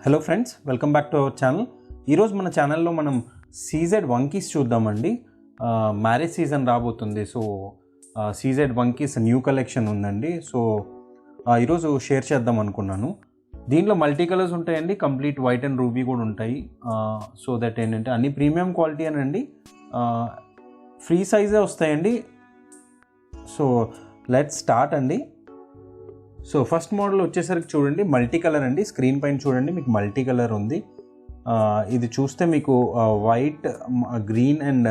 Hello friends, welcome back to our channel. ఈరోజు మన ఛానల్లో మనం సీజెడ్ వంకీస్ చూద్దామండి. మ్యారేజ్ సీజన్ రాబోతుంది. సో సీజెడ్ వంకీస్ న్యూ కలెక్షన్ ఉందండి. సో ఈరోజు షేర్ చేద్దాం అనుకున్నాను. దీంట్లో మల్టీ కలర్స్ ఉంటాయండి, కంప్లీట్ వైట్ అండ్ రూబీ కూడా ఉంటాయి. సో దట్ ఏంటంటే అన్ని ప్రీమియం క్వాలిటీ అనండి, ఫ్రీ సైజే వస్తాయండి. సో లెట్స్ స్టార్ట్ అండి. సో ఫస్ట్ మోడల్ వచ్చేసరికి చూడండి, మల్టీ కలర్ అండి. స్క్రీన్ పైన చూడండి, మీకు మల్టీ కలర్ ఉంది. ఇది చూస్తే మీకు వైట్, గ్రీన్ అండ్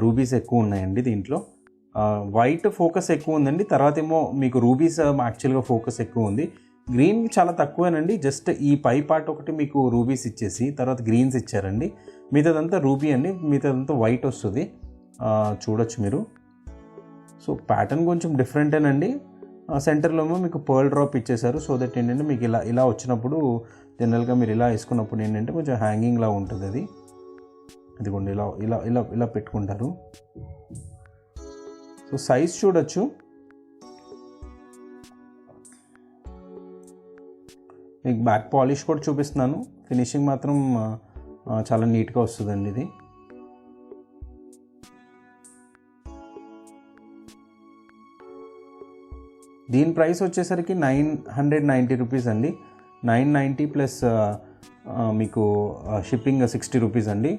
రూబీస్ ఎక్కువ ఉన్నాయండి. దీంట్లో వైట్ ఫోకస్ ఎక్కువ ఉందండి, తర్వాత ఏమో మీకు రూబీస్ యాక్చువల్గా ఫోకస్ ఎక్కువ ఉంది. గ్రీన్ చాలా తక్కువేనండి, జస్ట్ ఈ పై పార్ట్ ఒకటి మీకు రూబీస్ ఇచ్చేసి తర్వాత గ్రీన్స్ ఇచ్చారండి. మిగతాదంతా రూబీ అండి, మిగతాదంతా వైట్ వస్తుంది. చూడొచ్చు మీరు. సో ప్యాటర్న్ కొంచెం డిఫరెంటేనండి. సెంటర్లో ఏమో మీకు పర్ల్ డ్రాప్ ఇచ్చేసారు. సో దట్ ఏంటంటే మీకు ఇలా వచ్చినప్పుడు జనరల్గా మీరు ఇలా వేసుకున్నప్పుడు ఏంటంటే కొంచెం హ్యాంగింగ్లా ఉంటుంది. అది అదిగోండి, ఇలా ఇలా ఇలా ఇలా పెట్టుకుంటారు. సో సైజ్ చూడొచ్చు. మీకు బ్యాక్ పాలిష్ కూడా చూపిస్తున్నాను. ఫినిషింగ్ మాత్రం చాలా నీట్గా వస్తుందండి ఇది. దీని ప్రైస్ వచ్చేసరికి 990 రూపీస్ అండి. 990 ప్లస్ మీకు షిప్పింగ్ 60 రూపీస్ అండి,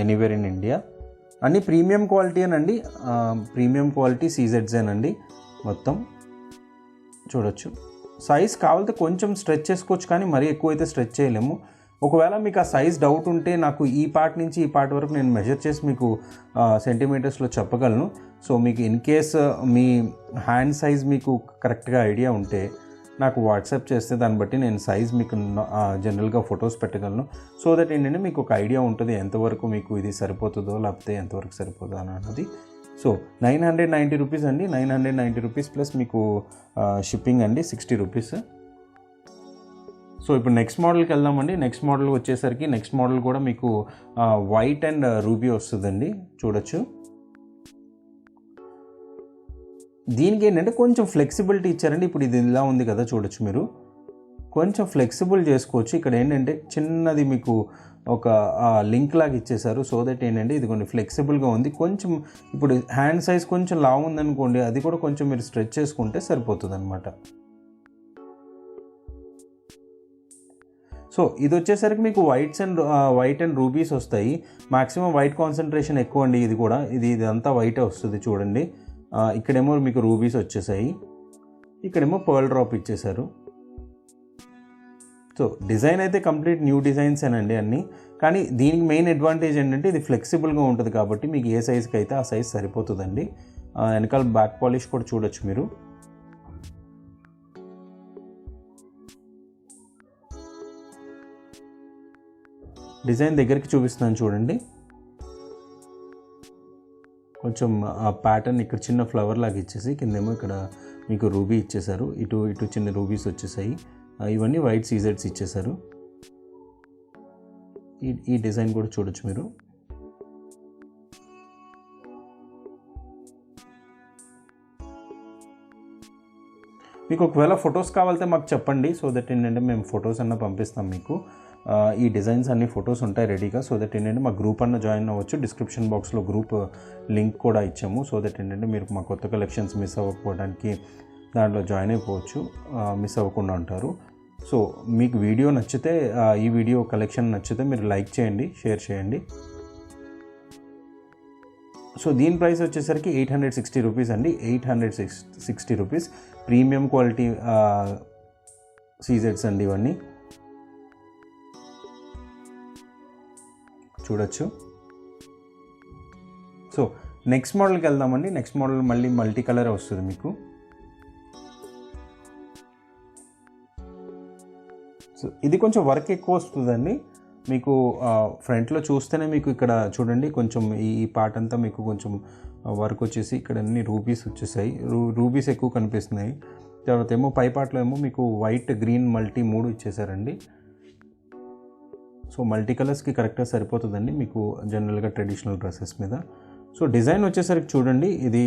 ఎనీవేర్ ఇన్ ఇండియా. అన్నీ ప్రీమియం క్వాలిటీ అనండి, ప్రీమియం క్వాలిటీ సీజెడ్సేనండి మొత్తం. చూడొచ్చు. సైజ్ కావాలంటే కొంచెం స్ట్రెచ్ చేసుకోవచ్చు, కానీ మరీ ఎక్కువైతే స్ట్రెచ్ చేయలేము. ఒకవేళ మీకు ఆ సైజ్ డౌట్ ఉంటే నాకు ఈ పార్ట్ నుంచి ఈ పార్ట్ వరకు నేను మెజర్ చేసి మీకు సెంటీమీటర్స్లో చెప్పగలను. సో మీకు in case me hand size మీకు కరెక్ట్గా ఐడియా ఉంటే నాకు వాట్సాప్ చేస్తే దాన్ని బట్టి నేను సైజ్ మీకు జనరల్గా ఫొటోస్ పెట్టగలను. సో దట్ ఏంటంటే మీకు ఒక ఐడియా ఉంటుంది ఎంతవరకు మీకు ఇది సరిపోతుందో లేకపోతే ఎంతవరకు సరిపోతుందో అన్నది. సో 990 రూపీస్ అండి. 990 రూపీస్ ప్లస్ మీకు షిప్పింగ్ అండి 60 రూపీస్. సో ఇప్పుడు నెక్స్ట్ మోడల్కి వెళ్దామండి. నెక్స్ట్ మోడల్ వచ్చేసరికి నెక్స్ట్ మోడల్ కూడా మీకు వైట్ అండ్ రూబీ వస్తుందండి. చూడొచ్చు. దీనికి ఏంటంటే కొంచెం ఫ్లెక్సిబిలిటీ ఇచ్చారండి. ఇప్పుడు ఇది ఇలా ఉంది కదా, చూడొచ్చు మీరు. కొంచెం ఫ్లెక్సిబుల్ చేసుకోవచ్చు. ఇక్కడ ఏంటంటే చిన్నది మీకు ఒక లింక్ లాగా ఇచ్చేసారు. సో దట్ ఏంటంటే ఇది కొన్ని ఫ్లెక్సిబుల్గా ఉంది. కొంచెం ఇప్పుడు హ్యాండ్ సైజ్ కొంచెం లావు ఉందనుకోండి, అది కూడా కొంచెం మీరు స్ట్రెచ్ చేసుకుంటే సరిపోతుంది అనమాట. సో ఇది వచ్చేసరికి మీకు వైట్ అండ్ రూబీస్ వస్తాయి. మ్యాక్సిమం వైట్ కాన్సన్ట్రేషన్ ఎక్కువ అండి. ఇది కూడా ఇదంతా వైటే వస్తుంది. చూడండి, ఇక్కడేమో మీకు రూబీస్ వచ్చేసాయి, ఇక్కడేమో పర్ల్ డ్రాప్ ఇచ్చేసారు. సో డిజైన్ అయితే కంప్లీట్ న్యూ డిజైన్సేనండి అన్నీ. కానీ దీనికి మెయిన్ అడ్వాంటేజ్ ఏంటంటే ఇది ఫ్లెక్సిబుల్గా ఉంటుంది కాబట్టి మీకు ఏ సైజ్కి అయితే ఆ సైజ్ సరిపోతుందండి. వెనకాల బ్యాక్ పాలిష్ కూడా చూడొచ్చు మీరు. డిజైన్ దగ్గరికి చూపిస్తున్నాను చూడండి. కొంచెం ఆ ప్యాటర్న్ ఇక్కడ చిన్న ఫ్లవర్ లాగా ఇచ్చేసి కిందేమో ఇక్కడ మీకు రూబీ ఇచ్చేసారు. ఇటు చిన్న రూబీస్ వచ్చేసాయి. ఇవన్నీ వైట్ సీజెడ్స్ ఇచ్చేసారు. ఈ డిజైన్ కూడా చూడొచ్చు మీరు. మీకు ఒకవేళ ఫొటోస్ కావాలంటే మాకు చెప్పండి. సో దట్ ఏంటంటే మేము ఫొటోస్ అన్న పంపిస్తాం మీకు. ఈ డిజైన్స్ అన్ని ఫొటోస్ ఉంటాయి రెడీగా. సో దట్ ఏంటంటే మా గ్రూప్ అన్న జాయిన్ అవ్వచ్చు. డిస్క్రిప్షన్ బాక్స్లో గ్రూప్ లింక్ కూడా ఇచ్చాము. సో దట్ ఏంటంటే మీరు మా కొత్త కలెక్షన్స్ మిస్ అవ్వకపోవడానికి దాంట్లో జాయిన్ అయిపోవచ్చు, మిస్ అవ్వకుండా ఉంటారు. సో మీకు వీడియో నచ్చితే, ఈ వీడియో కలెక్షన్ నచ్చితే మీరు లైక్ చేయండి, షేర్ చేయండి. సో దీని ప్రైస్ వచ్చేసరికి 860 రూపీస్ అండి. 860 రూపీస్. ప్రీమియం క్వాలిటీ సీజెడ్స్ అండి ఇవన్నీ. చూడొచ్చు. సో నెక్స్ట్ మోడల్కి వెళ్దామండి. నెక్స్ట్ మోడల్ మళ్ళీ మల్టీ కలర్ వస్తుంది మీకు. సో ఇది కొంచెం వర్క్ ఎక్కువ వస్తుందండి మీకు. ఫ్రంట్లో చూస్తేనే మీకు ఇక్కడ చూడండి, కొంచెం ఈ పార్ట్ అంతా మీకు కొంచెం వర్క్ వచ్చేసి ఇక్కడ అన్ని రూబీస్ వచ్చేసాయి. రూబీస్ ఎక్కువ కనిపిస్తున్నాయి. తర్వాత ఏమో పై పార్ట్లో ఏమో మీకు వైట్, గ్రీన్, మల్టీ 3 ఇచ్చేసారండి. సో మల్టీ కలర్స్కి కరెక్ట్గా సరిపోతుందండి మీకు జనరల్గా ట్రెడిషనల్ డ్రెస్సెస్ మీద. సో డిజైన్ వచ్చేసరికి చూడండి, ఇది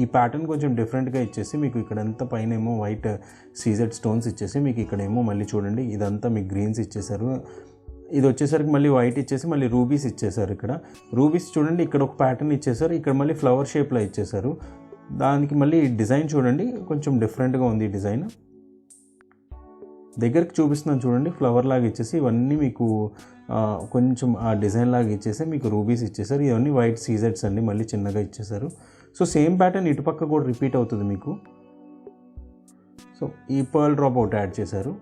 ఈ ప్యాటర్న్ కొంచెం డిఫరెంట్గా ఇచ్చేసి మీకు ఇక్కడంతా పైన ఏమో వైట్ సీజెడ్ స్టోన్స్ ఇచ్చేసి మీకు ఇక్కడేమో మళ్ళీ చూడండి ఇదంతా మీకు గ్రీన్స్ ఇచ్చేసారు. ఇది వచ్చేసరికి మళ్ళీ వైట్ ఇచ్చేసి మళ్ళీ రూబీస్ ఇచ్చేసారు. ఇక్కడ రూబీస్ చూడండి, ఇక్కడ ఒక ప్యాటర్న్ ఇచ్చేసారు, ఇక్కడ మళ్ళీ ఫ్లవర్ షేప్లో ఇచ్చేసారు. దానికి మళ్ళీ డిజైన్ చూడండి కొంచెం డిఫరెంట్గా ఉంది. ఈ డిజైన్ దగ్గరికి చూపిస్తున్నాను చూడండి, ఫ్లవర్ లాగా ఇచ్చేసి ఇవన్నీ మీకు కొంచెం ఆ డిజైన్ లాగా ఇచ్చేసి మీకు రూబీస్ ఇచ్చేసారు. ఇవన్నీ వైట్ సీజెడ్స్ అండి, మళ్ళీ చిన్నగా ఇచ్చేసారు. సో సేమ్ ప్యాటర్న్ ఇటుపక్క కూడా రిపీట్ అవుతుంది మీకు. సో ఈ పర్ల్ డ్రాప్ ఒకటి యాడ్ చేశారు.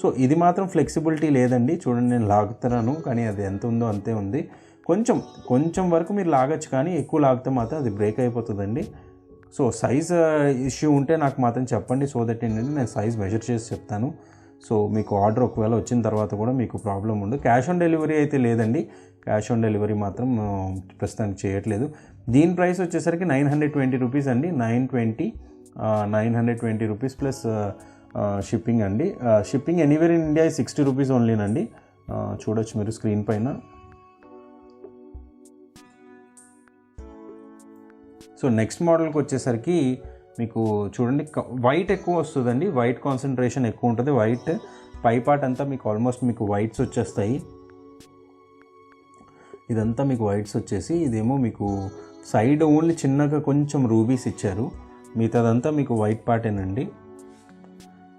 సో ఇది మాత్రం ఫ్లెక్సిబిలిటీ లేదండి, చూడండి నేను లాగుతున్నాను కానీ అది ఎంత ఉందో అంతే ఉంది. కొంచెం వరకు మీరు లాగచ్చు, కానీ ఎక్కువ లాగితే మాత్రం అది బ్రేక్ అయిపోతుందండి. సో సైజ్ ఇష్యూ ఉంటే నాకు మాత్రం చెప్పండి, సో దట్ ఏంటంటే నేను సైజ్ మెజర్ చేసి చెప్తాను. సో మీకు ఆర్డర్ ఒకవేళ వచ్చిన తర్వాత కూడా మీకు ప్రాబ్లం ఉండదు. క్యాష్ ఆన్ డెలివరీ అయితే లేదండి, క్యాష్ ఆన్ డెలివరీ మాత్రం ప్రస్తుతానికి చేయట్లేదు. దీని ప్రైస్ వచ్చేసరికి 920 రూపీస్ అండి. 920 రూపీస్ ప్లస్ షిప్పింగ్ అండి. Shipping anywhere in India 60 rupees ఓన్లీనండి. చూడొచ్చు మీరు స్క్రీన్ పైన. సో నెక్స్ట్ మోడల్కి వచ్చేసరికి మీకు చూడండి వైట్ ఎక్కువ వస్తుందండి, వైట్ కాన్సన్ట్రేషన్ ఎక్కువ ఉంటుంది. వైట్ పై పార్ట్ అంతా మీకు ఆల్మోస్ట్ మీకు వైట్స్ వచ్చేస్తాయి. ఇదంతా మీకు వైట్స్ వచ్చేసి ఇదేమో మీకు సైడ్ ఓన్లీ చిన్నగా కొంచెం రూబీస్ ఇచ్చారు, మిగతాదంతా మీకు వైట్ పార్టేనండి.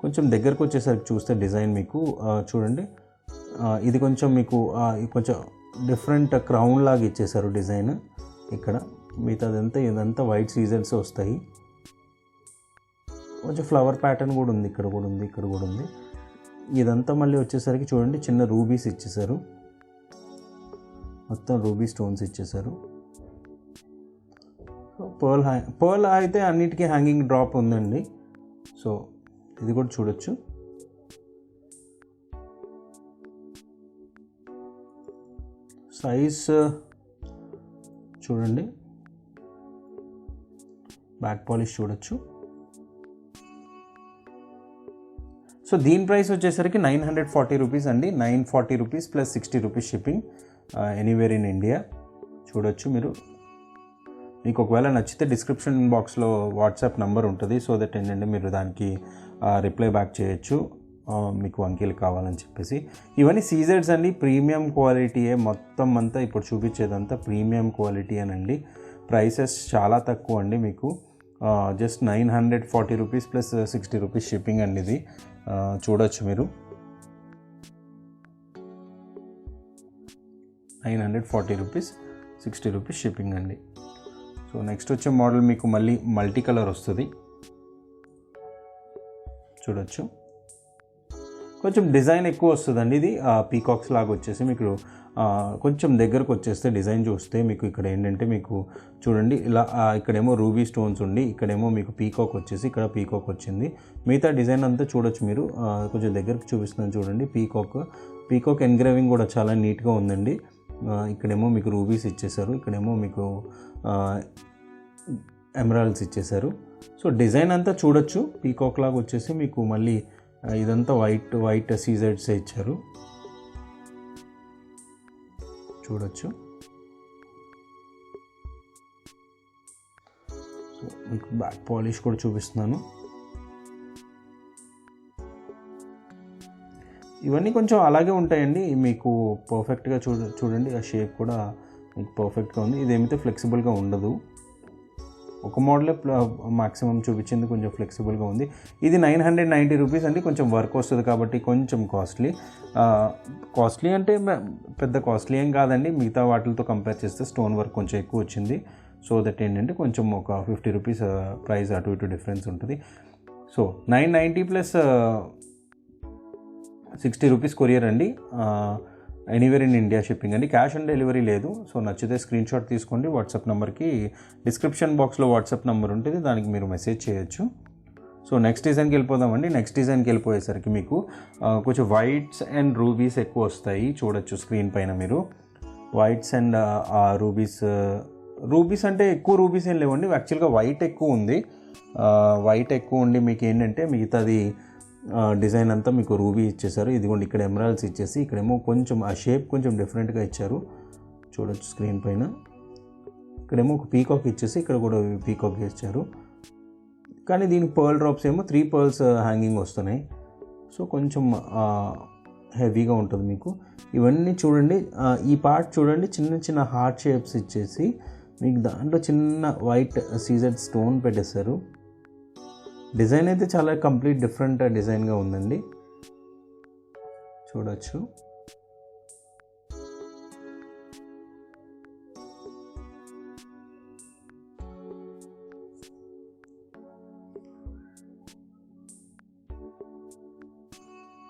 కొంచెం దగ్గరకు వచ్చేసరికి చూస్తే డిజైన్ మీకు చూడండి, ఇది కొంచెం మీకు కొంచెం డిఫరెంట్ క్రౌన్ లాగా ఇచ్చేసారు డిజైన్. ఇక్కడ మిగతాదంతా ఇదంతా వైట్ సీజన్స్ వస్తాయి. కొంచెం ఫ్లవర్ ప్యాటర్న్ కూడా ఉంది, ఇక్కడ కూడా ఉంది, ఇక్కడ కూడా ఉంది. ఇదంతా మళ్ళీ వచ్చేసరికి చూడండి చిన్న రూబీస్ ఇచ్చేసారు, మొత్తం రూబీ స్టోన్స్ ఇచ్చేసారు. పర్ల్ అయితే అన్నిటికీ హ్యాంగింగ్ డ్రాప్ ఉందండి. సో ఇది కూడా చూడొచ్చు. సైజ్ చూడండి, బ్యాక్ పాలిష్ చూడొచ్చు. సో దీని ప్రైస్ వచ్చేసరికి 940 రూపీస్ అండి. 940 rupees plus 60 rupees shipping anywhere in India. చూడొచ్చు మీరు. మీకు ఒకవేళ నచ్చితే డిస్క్రిప్షన్ బాక్స్లో వాట్సాప్ నెంబర్ ఉంటుంది, సో దట్ ఏంటంటే మీరు దానికి రిప్లై బ్యాక్ చేయొచ్చు మీకు వంకీలు కావాలని చెప్పేసి. ఇవన్నీ సీజెడ్స్ అండి, ప్రీమియం క్వాలిటీయే మొత్తం అంతా. ఇప్పుడు చూపించేదంతా ప్రీమియం క్వాలిటీ అనండి. ప్రైసెస్ చాలా తక్కువ అండి, మీకు just 940 rupees plus 60 rupees shipping అండి. ఇది చూడొచ్చు మీరు. 940 రూపీస్ 60 రూపీస్ షిప్పింగ్ అండి. సో నెక్స్ట్ వచ్చే మోడల్ మీకు మళ్ళీ మల్టీ కలర్ వస్తుంది, చూడొచ్చు. కొంచెం డిజైన్ ఎక్కువ వస్తుందండి. ఇది పీకాక్స్ లాగా వచ్చేసి మీకు కొంచెం దగ్గరకు వచ్చేస్తే డిజైన్ చూస్తే మీకు ఇక్కడ ఏంటంటే మీకు చూడండి ఇలా ఇక్కడేమో రూబీ స్టోన్స్ ఉండి ఇక్కడేమో మీకు పీకాక్ వచ్చేసి ఇక్కడ పీకాక్ వచ్చింది. మిగతా డిజైన్ అంతా చూడొచ్చు మీరు. కొంచెం దగ్గరకు చూపిస్తున్నాను చూడండి. పీకాక్ ఎన్గ్రేవింగ్ కూడా చాలా నీట్గా ఉందండి. ఇక్కడేమో మీకు రూబీస్ ఇచ్చేసారు, ఇక్కడేమో మీకు ఎమరాల్డ్స్ ఇచ్చేసారు. సో డిజైన్ అంతా చూడొచ్చు. పీకాక్ లాగా వచ్చేసి మీకు మళ్ళీ ఇదంతా వైట్ సీజెడ్స్ ఇచ్చారు, చూడొచ్చు. సో మీకు బ్యాక్ పాలిష్ కూడా చూపిస్తున్నాను. ఇవన్నీ కొంచెం అలాగే ఉంటాయండి, మీకు పర్ఫెక్ట్గా చూడండి. ఆ షేప్ కూడా మీకు పర్ఫెక్ట్గా ఉంది. ఇదేమైతే ఫ్లెక్సిబుల్గా ఉండదు. ఒక మోడలే మాక్సిమం చూపించింది కొంచెం ఫ్లెక్సిబుల్గా ఉంది. ఇది 990 రూపీస్ అండి. కొంచెం వర్క్ వస్తుంది కాబట్టి కొంచెం కాస్ట్లీ అంటే పెద్ద కాస్ట్లీ ఏం కాదండి. మిగతా వాటితో కంపేర్ చేస్తే స్టోన్ వర్క్ కొంచెం ఎక్కువ వచ్చింది. సో దట్ ఏంటంటే కొంచెం ఒక 50 రూపీస్ ప్రైస్ అటు ఇటు డిఫరెన్స్ ఉంటుంది. సో 990 ప్లస్ 60 రూపీస్ కొరియర్ అండి. ఎనీవేర్ ఇన్ ఇండియా షిప్పింగ్ అండి. క్యాష్ ఆన్ డెలివరీ లేదు. సో నచ్చితే స్క్రీన్ షాట్ తీసుకోండి. వాట్సాప్ నెంబర్కి డిస్క్రిప్షన్ బాక్స్లో వాట్సాప్ నెంబర్ ఉంటుంది, దానికి మీరు మెసేజ్ చేయొచ్చు. సో నెక్స్ట్ డిజైన్కి వెళ్ళిపోదామండి. నెక్స్ట్ డిజైన్కి వెళ్ళిపోయేసరికి మీకు కొంచెం వైట్స్ అండ్ రూబీస్ ఎక్కువ వస్తాయి, చూడొచ్చు స్క్రీన్ పైన మీరు. వైట్స్ అండ్ రూబీస్ అంటే ఎక్కువ రూబీస్ ఏం లేవండి. యాక్చువల్గా వైట్ ఎక్కువ ఉంది. వైట్ ఎక్కువ ఉండి మీకు ఏంటంటే మిగతాది డిజైన్ అంతా మీకు రూబీ ఇచ్చేసారు. ఇదిగోండి ఇక్కడ ఎమరాల్డ్స్ ఇచ్చేసి ఇక్కడేమో కొంచెం ఆ షేప్ కొంచెం డిఫరెంట్గా ఇచ్చారు, చూడొచ్చు స్క్రీన్ పైన. ఇక్కడేమో ఒక పీకాక్ ఇచ్చేసి ఇక్కడ కూడా పీకాక్ ఇచ్చారు. కానీ దీనికి పర్ల్ డ్రాప్స్ ఏమో 3 పర్ల్స్ హ్యాంగింగ్ వస్తున్నాయి. సో కొంచెం హెవీగా ఉంటుంది మీకు. ఇవన్నీ చూడండి, ఈ పార్ట్ చూడండి, చిన్న చిన్న హార్ట్ షేప్స్ ఇచ్చేసి మీకు దాంట్లో చిన్న వైట్ సీజెడ్ స్టోన్ పెట్టేశారు. డిజైన్ అయితే చాలా కంప్లీట్ డిఫరెంట్ డిజైన్గా ఉందండి, చూడొచ్చు.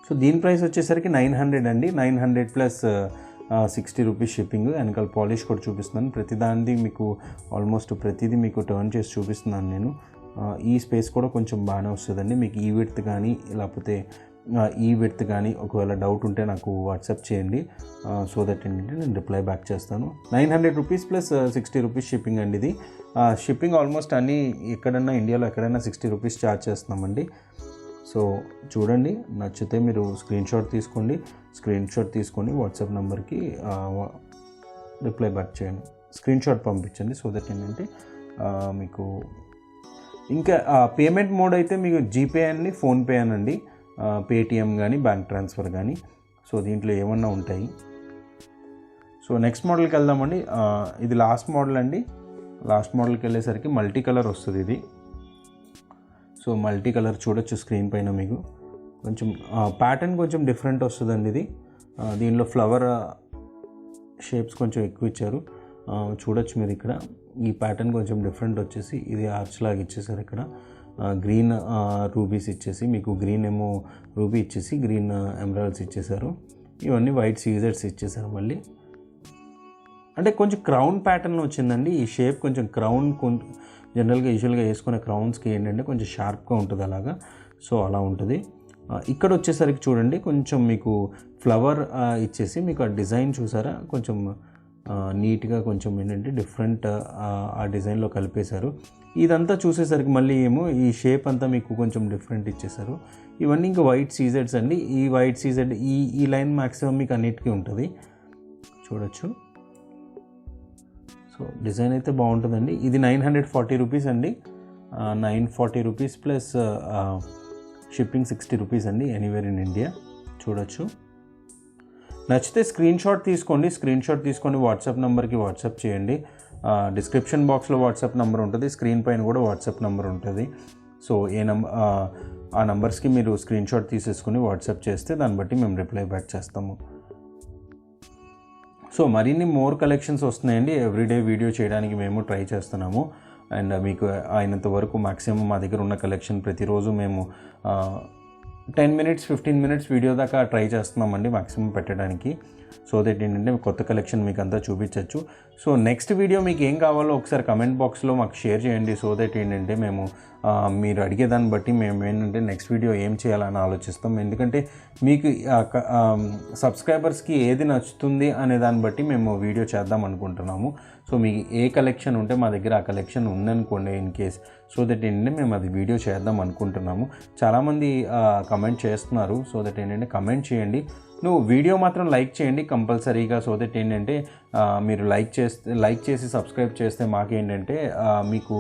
సో దీని ప్రైస్ వచ్చేసరికి 900 అండి. 900 ప్లస్ 60 రూపీస్ షిప్పింగ్. వెనకాల పాలిష్ కూడా చూపిస్తున్నాను. ప్రతిదానిది మీకు ఆల్మోస్ట్ ప్రతిదీ మీకు టర్న్ చేసి చూపిస్తున్నాను నేను. ఈ స్పేస్ కూడా కొంచెం బాగానే వస్తుందండి మీకు. ఈ విడ్త్ కానీ లేకపోతే ఈ విడ్త్ కానీ ఒకవేళ డౌట్ ఉంటే నాకు వాట్సాప్ చేయండి. సో దట్ ఏంటంటే నేను రిప్లై బ్యాక్ చేస్తాను. 900 రూపీస్ ప్లస్ 60 రూపీస్ షిప్పింగ్ అండి ఇది. షిప్పింగ్ ఆల్మోస్ట్ అన్నీ ఎక్కడన్నా ఇండియాలో ఎక్కడైనా 60 రూపీస్ ఛార్జ్ చేస్తున్నామండి. సో చూడండి, నచ్చితే మీరు స్క్రీన్ షాట్ తీసుకొని వాట్సాప్ నెంబర్కి రిప్లై బ్యాక్ చేయండి, స్క్రీన్ షాట్ పంపించండి. సో దట్ ఏంటంటే మీకు ఇంకా పేమెంట్ మోడ్ అయితే మీకు జీపే అండి, ఫోన్పే అనండి, పేటిఎం కానీ బ్యాంక్ ట్రాన్స్ఫర్ కానీ. సో దీంట్లో ఏమన్నా ఉంటాయి. సో నెక్స్ట్ మోడల్కి వెళ్దామండి. ఇది లాస్ట్ మోడల్ అండి. లాస్ట్ మోడల్కి వెళ్ళేసరికి మల్టీ కలర్ వస్తుంది ఇది. సో మల్టీ కలర్ చూడొచ్చు స్క్రీన్ పైన మీకు. కొంచెం ప్యాటర్న్ కొంచెం డిఫరెంట్ వస్తుందండి ఇది. దీనిలో ఫ్లవర్ షేప్స్ కొంచెం ఎక్కువ ఇచ్చారు, చూడొచ్చు మీరు ఇక్కడ. ఈ ప్యాటర్న్ కొంచెం డిఫరెంట్ వచ్చేసి ఇది ఆర్చ్ లాగా ఇచ్చేసారు. ఇక్కడ గ్రీన్ రూబీస్ ఇచ్చేసి మీకు, గ్రీన్ ఏమో రూబీ ఇచ్చేసి గ్రీన్ ఎమరాల్డ్స్ ఇచ్చేసారు. ఇవన్నీ వైట్ సీజర్స్ ఇచ్చేసారు మళ్ళీ. అంటే కొంచెం క్రౌన్ ప్యాటర్న్ వచ్చిందండి. ఈ షేప్ కొంచెం క్రౌన్, జనరల్గా యూజువల్గా వేసుకునే క్రౌన్స్కి ఏంటంటే కొంచెం షార్ప్గా ఉంటుంది అలాగా. సో అలా ఉంటుంది. ఇక్కడ వచ్చేసరికి చూడండి, కొంచెం మీకు ఫ్లవర్ ఇచ్చేసి మీకు ఆ డిజైన్ చూసారా, కొంచెం నీట్గా కొంచెం ఏంటంటే డిఫరెంట్ ఆ డిజైన్లో కలిపేశారు. ఇదంతా చూసేసరికి మళ్ళీ ఏమో ఈ షేప్ అంతా మీకు కొంచెం డిఫరెంట్ ఇచ్చేసారు. ఇవన్నీ ఇంకా వైట్ సీజెడ్స్ అండి. ఈ వైట్ సీజెడ్ ఈ లైన్ మ్యాక్సిమం మీకు అన్నిటికీ ఉంటుంది, చూడొచ్చు. సో డిజైన్ అయితే బాగుంటుందండి. ఇది 940 రూపీస్ అండి. 940 రూపీస్ ప్లస్ షిప్పింగ్ 60 రూపీస్ అండి, ఎనీవేర్ ఇన్ ఇండియా. చూడొచ్చు. నచ్చితే స్క్రీన్ షాట్ తీసుకొని వాట్సాప్ నెంబర్కి వాట్సాప్ చేయండి. డిస్క్రిప్షన్ బాక్స్లో వాట్సాప్ నెంబర్ ఉంటుంది, స్క్రీన్ పైన కూడా వాట్సాప్ నెంబర్ ఉంటుంది. సో ఆ నెంబర్స్కి మీరు స్క్రీన్ షాట్ తీసేసుకొని వాట్సాప్ చేస్తే దాన్ని బట్టి మేము రిప్లై బ్యాక్ చేస్తాము. సో మరిన్ని మోర్ కలెక్షన్స్ వస్తున్నాయండి. ఎవ్రీడే వీడియో చేయడానికి మేము ట్రై చేస్తున్నాము. అండ్ మీకు అయినంత వరకు మ్యాక్సిమం మా దగ్గర ఉన్న కలెక్షన్ ప్రతిరోజు మేము 10 minutes 15 minutes వీడియో దాకా ట్రై చేస్తున్నామండి మ్యాక్సిమం పెట్టడానికి. సో దట్ ఏంటంటే కొత్త కలెక్షన్ మీకు అంతా చూపించవచ్చు. సో నెక్స్ట్ వీడియో మీకు ఏం కావాలో ఒకసారి కమెంట్ బాక్స్లో మాకు షేర్ చేయండి. సో దట్ ఏంటంటే మేము మీరు అడిగేదాన్ని బట్టి మేము ఏంటంటే నెక్స్ట్ వీడియో ఏం చేయాలని ఆలోచిస్తాం. ఎందుకంటే మీకు సబ్స్క్రైబర్స్కి ఏది నచ్చుతుంది అనే దాన్ని బట్టి మేము వీడియో చేద్దాం అనుకుంటున్నాము. సో మీకు ఏ కలెక్షన్ ఉంటే మా దగ్గర ఆ కలెక్షన్ ఉందనుకోండి ఇన్ కేస్, సో దట్ ఏంటంటే మేము అది వీడియో చేద్దాం అనుకుంటున్నాము. చాలామంది కమెంట్ చేస్తున్నారు. సో దట్ ఏంటంటే కమెంట్ చేయండి, నువ్వు వీడియో మాత్రం లైక్ చేయండి కంపల్సరీగా. సో దట్ ఏంటంటే మీరు లైక్ చేసి సబ్స్క్రైబ్ చేస్తే మాకేంటంటే మీకు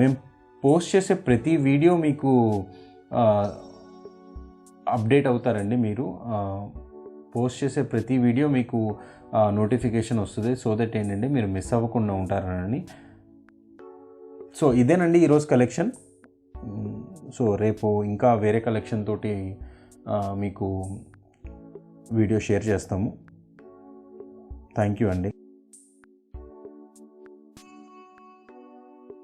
మేము పోస్ట్ చేసే ప్రతి వీడియో మీకు అప్డేట్ అవుతారండి. మీరు పోస్ట్ చేసే ప్రతి వీడియో మీకు నోటిఫికేషన్ వస్తుంది. సో దట్ ఏంటంటే మీరు మిస్ అవ్వకుండా ఉంటారని. సో ఇదేనండి ఈరోజు కలెక్షన్. సో రేపు ఇంకా వేరే కలెక్షన్ తోటి మీకు వీడియో షేర్ చేస్తాము. థ్యాంక్ యూ అండి.